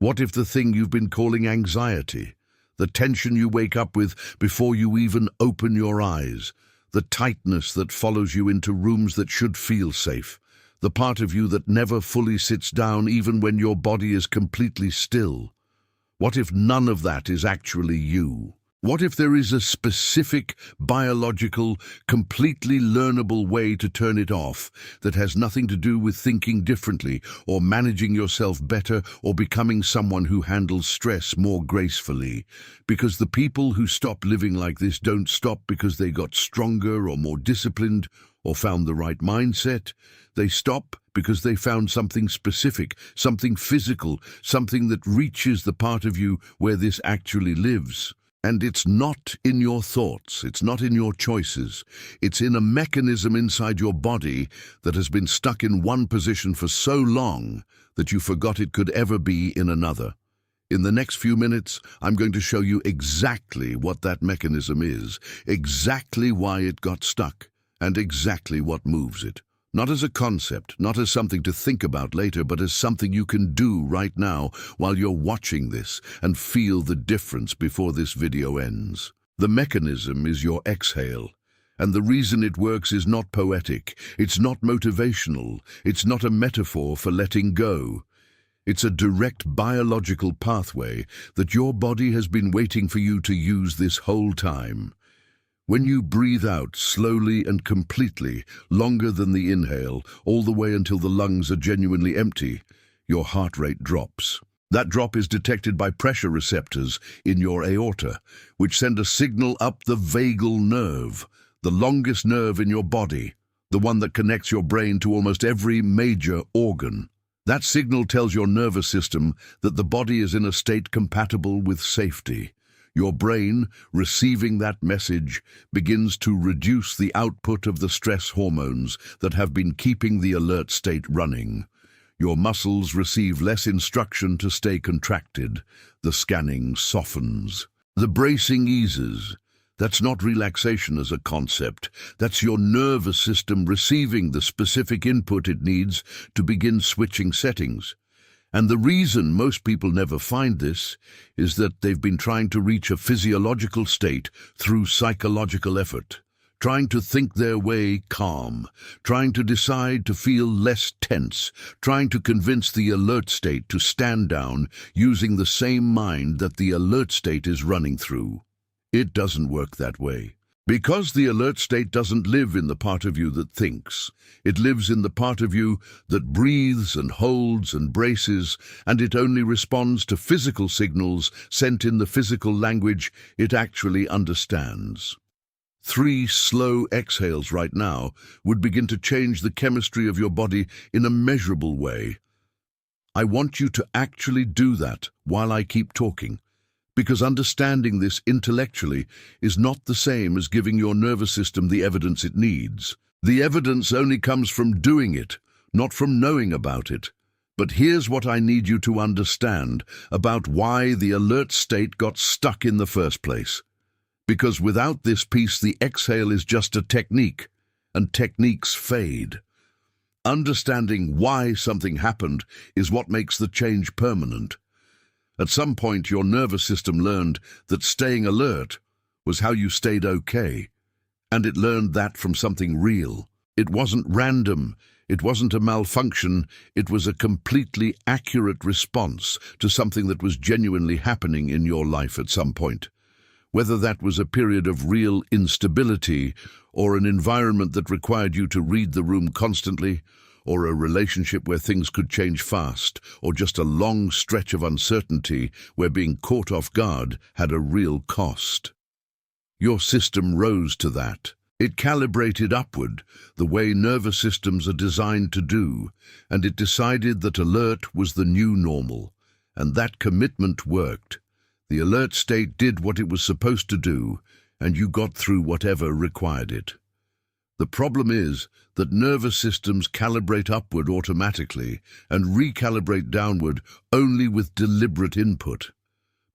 What if the thing you've been calling anxiety, the tension you wake up with before you even open your eyes, the tightness that follows you into rooms that should feel safe, the part of you that never fully sits down even when your body is completely still? What if none of that is actually you? What if there is a specific, biological, completely learnable way to turn it off that has nothing to do with thinking differently or managing yourself better or becoming someone who handles stress more gracefully? Because the people who stop living like this don't stop because they got stronger or more disciplined or found the right mindset. They stop because they found something specific, something physical, something that reaches the part of you where this actually lives. And it's not in your thoughts, it's not in your choices, it's in a mechanism inside your body that has been stuck in one position for so long that you forgot it could ever be in another. In the next few minutes, I'm going to show you exactly what that mechanism is, exactly why it got stuck, and exactly what moves it. Not as a concept, not as something to think about later, but as something you can do right now while you're watching this and feel the difference before this video ends. The mechanism is your exhale. And the reason it works is not poetic, it's not motivational, it's not a metaphor for letting go. It's a direct biological pathway that your body has been waiting for you to use this whole time. When you breathe out slowly and completely, longer than the inhale, all the way until the lungs are genuinely empty, your heart rate drops. That drop is detected by pressure receptors in your aorta, which send a signal up the vagal nerve, the longest nerve in your body, the one that connects your brain to almost every major organ. That signal tells your nervous system that the body is in a state compatible with safety. Your brain, receiving that message, begins to reduce the output of the stress hormones that have been keeping the alert state running. Your muscles receive less instruction to stay contracted. The scanning softens. The bracing eases. That's not relaxation as a concept. That's your nervous system receiving the specific input it needs to begin switching settings. And the reason most people never find this is that they've been trying to reach a physiological state through psychological effort, trying to think their way calm, trying to decide to feel less tense, trying to convince the alert state to stand down using the same mind that the alert state is running through. It doesn't work that way. Because the alert state doesn't live in the part of you that thinks. It lives in the part of you that breathes and holds and braces, and it only responds to physical signals sent in the physical language it actually understands. 3 slow exhales right now would begin to change the chemistry of your body in a measurable way. I want you to actually do that while I keep talking. Because understanding this intellectually is not the same as giving your nervous system the evidence it needs. The evidence only comes from doing it, not from knowing about it. But here's what I need you to understand about why the alert state got stuck in the first place. Because without this piece, the exhale is just a technique, and techniques fade. Understanding why something happened is what makes the change permanent. At some point, your nervous system learned that staying alert was how you stayed okay. And it learned that from something real. It wasn't random. It wasn't a malfunction. It was a completely accurate response to something that was genuinely happening in your life at some point. Whether that was a period of real instability, or an environment that required you to read the room constantly, or a relationship where things could change fast, or just a long stretch of uncertainty where being caught off guard had a real cost. Your system rose to that. It calibrated upward, the way nervous systems are designed to do, and it decided that alert was the new normal, and that commitment worked. The alert state did what it was supposed to do, and you got through whatever required it. The problem is that nervous systems calibrate upward automatically and recalibrate downward only with deliberate input.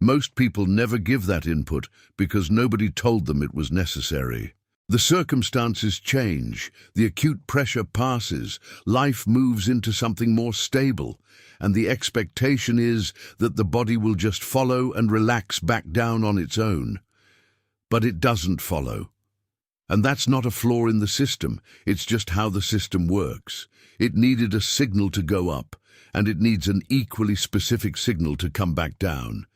Most people never give that input because nobody told them it was necessary. The circumstances change, the acute pressure passes, life moves into something more stable, and the expectation is that the body will just follow and relax back down on its own. But it doesn't follow. And that's not a flaw in the system, it's just how the system works. It needed a signal to go up, and it needs an equally specific signal to come back down.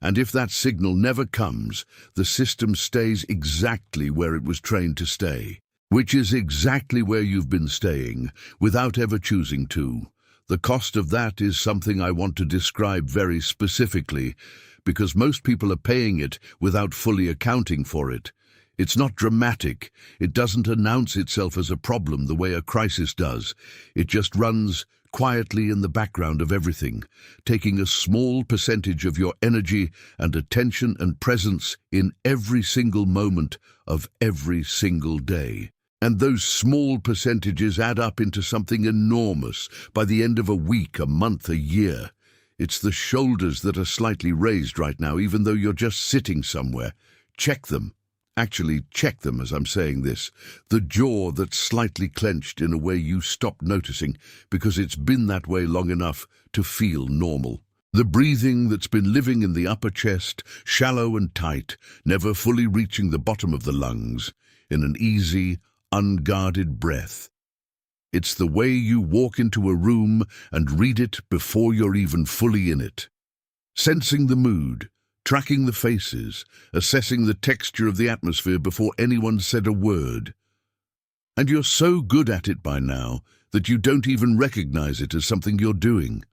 And if that signal never comes, the system stays exactly where it was trained to stay, which is exactly where you've been staying, without ever choosing to. The cost of that is something I want to describe very specifically, because most people are paying it without fully accounting for it. It's not dramatic. It doesn't announce itself as a problem the way a crisis does. It just runs quietly in the background of everything, taking a small percentage of your energy and attention and presence in every single moment of every single day. And those small percentages add up into something enormous by the end of a week, a month, a year. It's the shoulders that are slightly raised right now, even though you're just sitting somewhere. Check them. Actually, check them as I'm saying this. The jaw that's slightly clenched in a way you stop noticing because it's been that way long enough to feel normal. The breathing that's been living in the upper chest, shallow and tight, never fully reaching the bottom of the lungs, in an easy, unguarded breath. It's the way you walk into a room and read it before you're even fully in it. Sensing the mood, tracking the faces, assessing the texture of the atmosphere before anyone said a word. And you're so good at it by now that you don't even recognize it as something you're doing.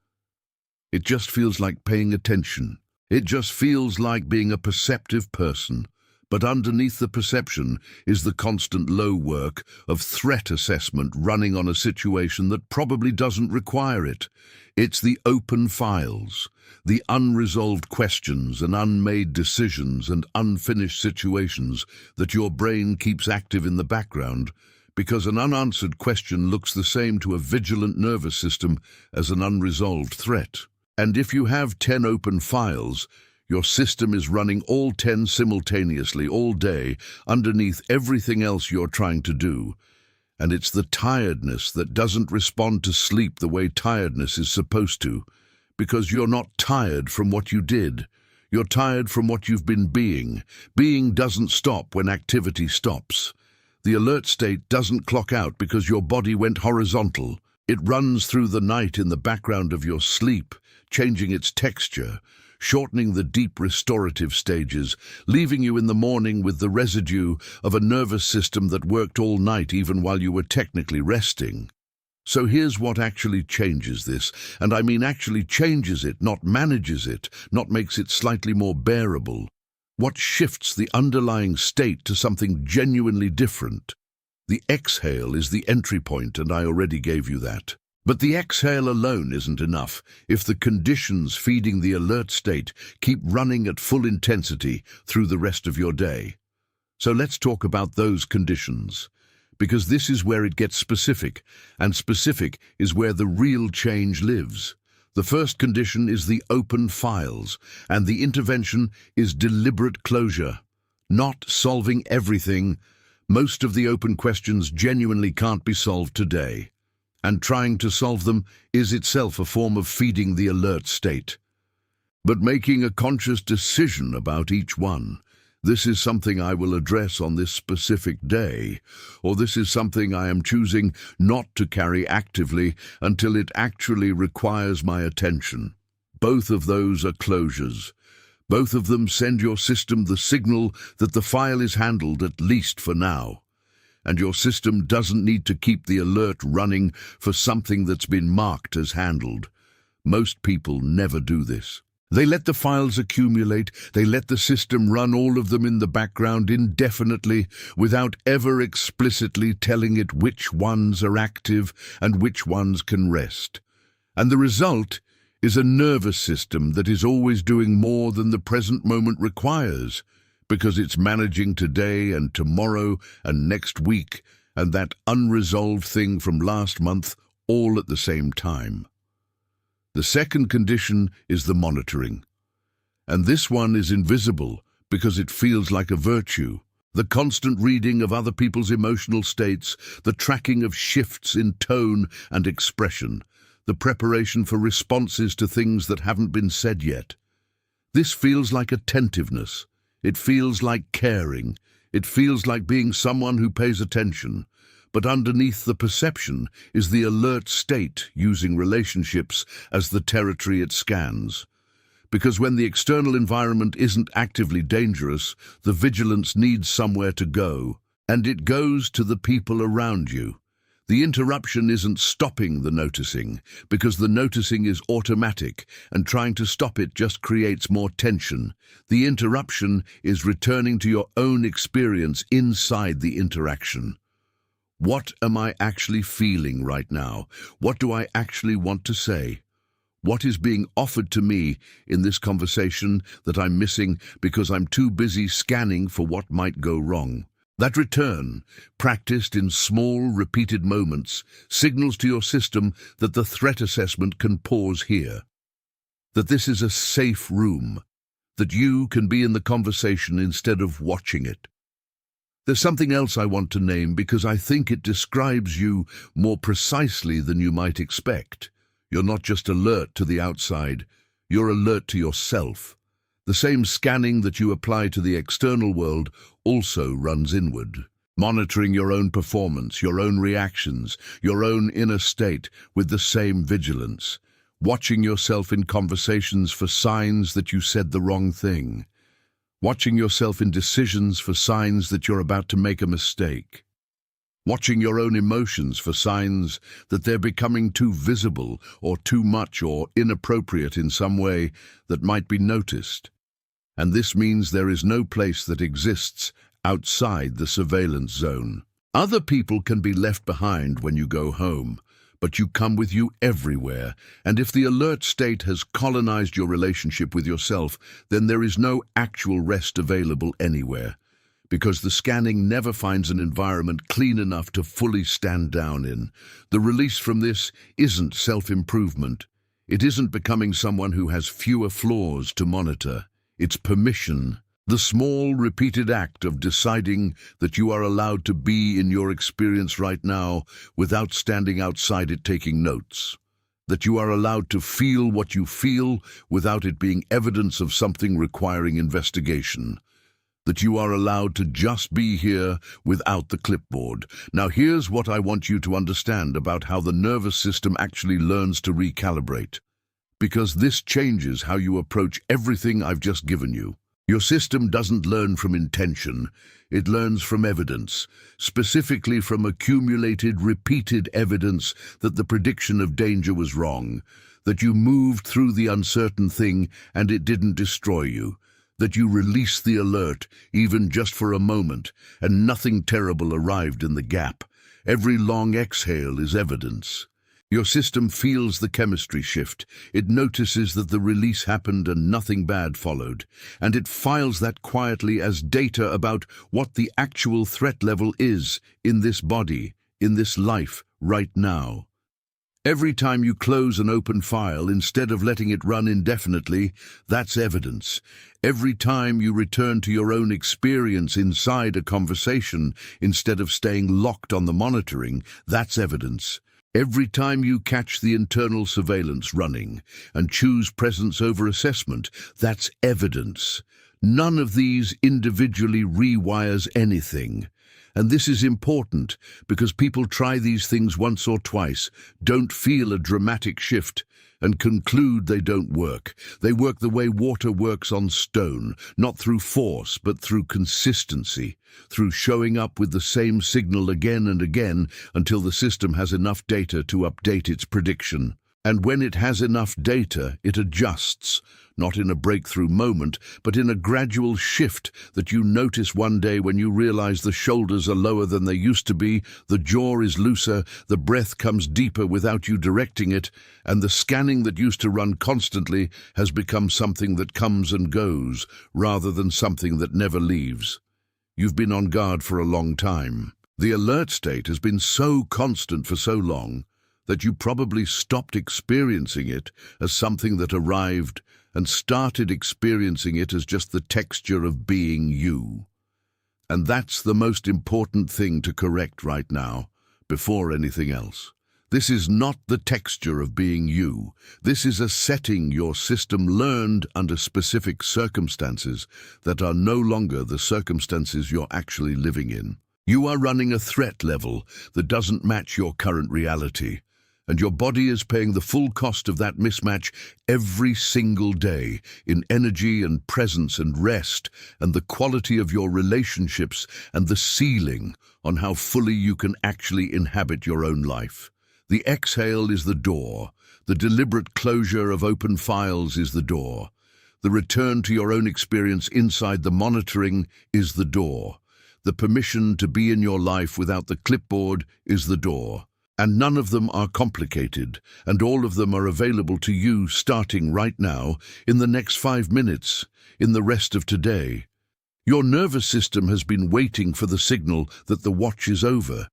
It just feels like paying attention. It just feels like being a perceptive person. But underneath the perception is the constant low work of threat assessment running on a situation that probably doesn't require it. It's the open files, the unresolved questions and unmade decisions and unfinished situations that your brain keeps active in the background, because an unanswered question looks the same to a vigilant nervous system as an unresolved threat. And if you have 10 open files, your system is running all 10 simultaneously all day underneath everything else you're trying to do. And it's the tiredness that doesn't respond to sleep the way tiredness is supposed to, because you're not tired from what you did. You're tired from what you've been being. Being doesn't stop when activity stops. The alert state doesn't clock out because your body went horizontal. It runs through the night in the background of your sleep, changing its texture, shortening the deep restorative stages, leaving you in the morning with the residue of a nervous system that worked all night even while you were technically resting. So here's what actually changes this, and I mean actually changes it, not manages it, not makes it slightly more bearable. What shifts the underlying state to something genuinely different? The exhale is the entry point, and I already gave you that. But the exhale alone isn't enough if the conditions feeding the alert state keep running at full intensity through the rest of your day. So let's talk about those conditions, because this is where it gets specific, and specific is where the real change lives. The first condition is the open files, and the intervention is deliberate closure, not solving everything. Most of the open questions genuinely can't be solved today. And trying to solve them is itself a form of feeding the alert state. But making a conscious decision about each one, this is something I will address on this specific day, or this is something I am choosing not to carry actively until it actually requires my attention. Both of those are closures. Both of them send your system the signal that the file is handled, at least for now. And your system doesn't need to keep the alert running for something that's been marked as handled. Most people never do this. They let the files accumulate, they let the system run all of them in the background indefinitely without ever explicitly telling it which ones are active and which ones can rest. And the result is a nervous system that is always doing more than the present moment requires, because it's managing today and tomorrow and next week and that unresolved thing from last month all at the same time. The second condition is the monitoring. And this one is invisible because it feels like a virtue. The constant reading of other people's emotional states, the tracking of shifts in tone and expression, the preparation for responses to things that haven't been said yet. This feels like attentiveness. It feels like caring. It feels like being someone who pays attention. But underneath the perception is the alert state, using relationships as the territory it scans. Because when the external environment isn't actively dangerous, the vigilance needs somewhere to go, and it goes to the people around you. The interruption isn't stopping the noticing, because the noticing is automatic, and trying to stop it just creates more tension. The interruption is returning to your own experience inside the interaction. What am I actually feeling right now? What do I actually want to say? What is being offered to me in this conversation that I'm missing because I'm too busy scanning for what might go wrong? That return, practiced in small, repeated moments, signals to your system that the threat assessment can pause here, that this is a safe room, that you can be in the conversation instead of watching it. There's something else I want to name because I think it describes you more precisely than you might expect. You're not just alert to the outside, you're alert to yourself. The same scanning that you apply to the external world also runs inward, monitoring your own performance, your own reactions, your own inner state with the same vigilance, watching yourself in conversations for signs that you said the wrong thing, watching yourself in decisions for signs that you're about to make a mistake, watching your own emotions for signs that they're becoming too visible or too much or inappropriate in some way that might be noticed. And this means there is no place that exists outside the surveillance zone. Other people can be left behind when you go home, but you come with you everywhere, and if the alert state has colonized your relationship with yourself, then there is no actual rest available anywhere, because the scanning never finds an environment clean enough to fully stand down in. The release from this isn't self-improvement. It isn't becoming someone who has fewer flaws to monitor. It's permission, the small, repeated act of deciding that you are allowed to be in your experience right now without standing outside it taking notes, that you are allowed to feel what you feel without it being evidence of something requiring investigation, that you are allowed to just be here without the clipboard. Now here's what I want you to understand about how the nervous system actually learns to recalibrate, because this changes how you approach everything I've just given you. Your system doesn't learn from intention, it learns from evidence, specifically from accumulated, repeated evidence that the prediction of danger was wrong, that you moved through the uncertain thing and it didn't destroy you, that you released the alert, even just for a moment, and nothing terrible arrived in the gap. Every long exhale is evidence. Your system feels the chemistry shift. It notices that the release happened and nothing bad followed, and it files that quietly as data about what the actual threat level is in this body, in this life, right now. Every time you close an open file instead of letting it run indefinitely, that's evidence. Every time you return to your own experience inside a conversation instead of staying locked on the monitoring, that's evidence. Every time you catch the internal surveillance running and choose presence over assessment, that's evidence. None of these individually rewires anything. And this is important because people try these things once or twice, don't feel a dramatic shift, and conclude they don't work. They work the way water works on stone, not through force, but through consistency, through showing up with the same signal again and again until the system has enough data to update its prediction. And when it has enough data, it adjusts, not in a breakthrough moment, but in a gradual shift that you notice one day when you realize the shoulders are lower than they used to be, the jaw is looser, the breath comes deeper without you directing it, and the scanning that used to run constantly has become something that comes and goes, rather than something that never leaves. You've been on guard for a long time. The alert state has been so constant for so long that you probably stopped experiencing it as something that arrived and started experiencing it as just the texture of being you. And that's the most important thing to correct right now, before anything else. This is not the texture of being you. This is a setting your system learned under specific circumstances that are no longer the circumstances you're actually living in. You are running a threat level that doesn't match your current reality, and your body is paying the full cost of that mismatch every single day in energy and presence and rest and the quality of your relationships and the ceiling on how fully you can actually inhabit your own life. The exhale is the door. The deliberate closure of open files is the door. The return to your own experience inside the monitoring is the door. The permission to be in your life without the clipboard is the door. And none of them are complicated, and all of them are available to you starting right now, in the next 5 minutes, in the rest of today. Your nervous system has been waiting for the signal that the watch is over,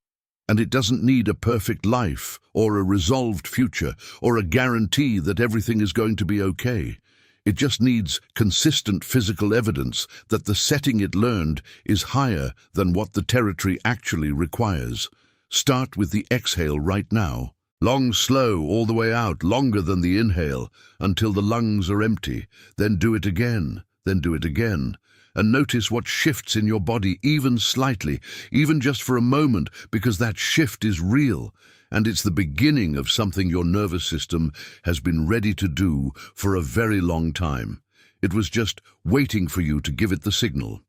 and it doesn't need a perfect life, or a resolved future, or a guarantee that everything is going to be okay. It just needs consistent physical evidence that the setting it learned is higher than what the territory actually requires. Start with the exhale right now. Long, slow, all the way out, longer than the inhale, until the lungs are empty. Then do it again, then do it again. And notice what shifts in your body, even slightly, even just for a moment, because that shift is real. And it's the beginning of something your nervous system has been ready to do for a very long time. It was just waiting for you to give it the signal.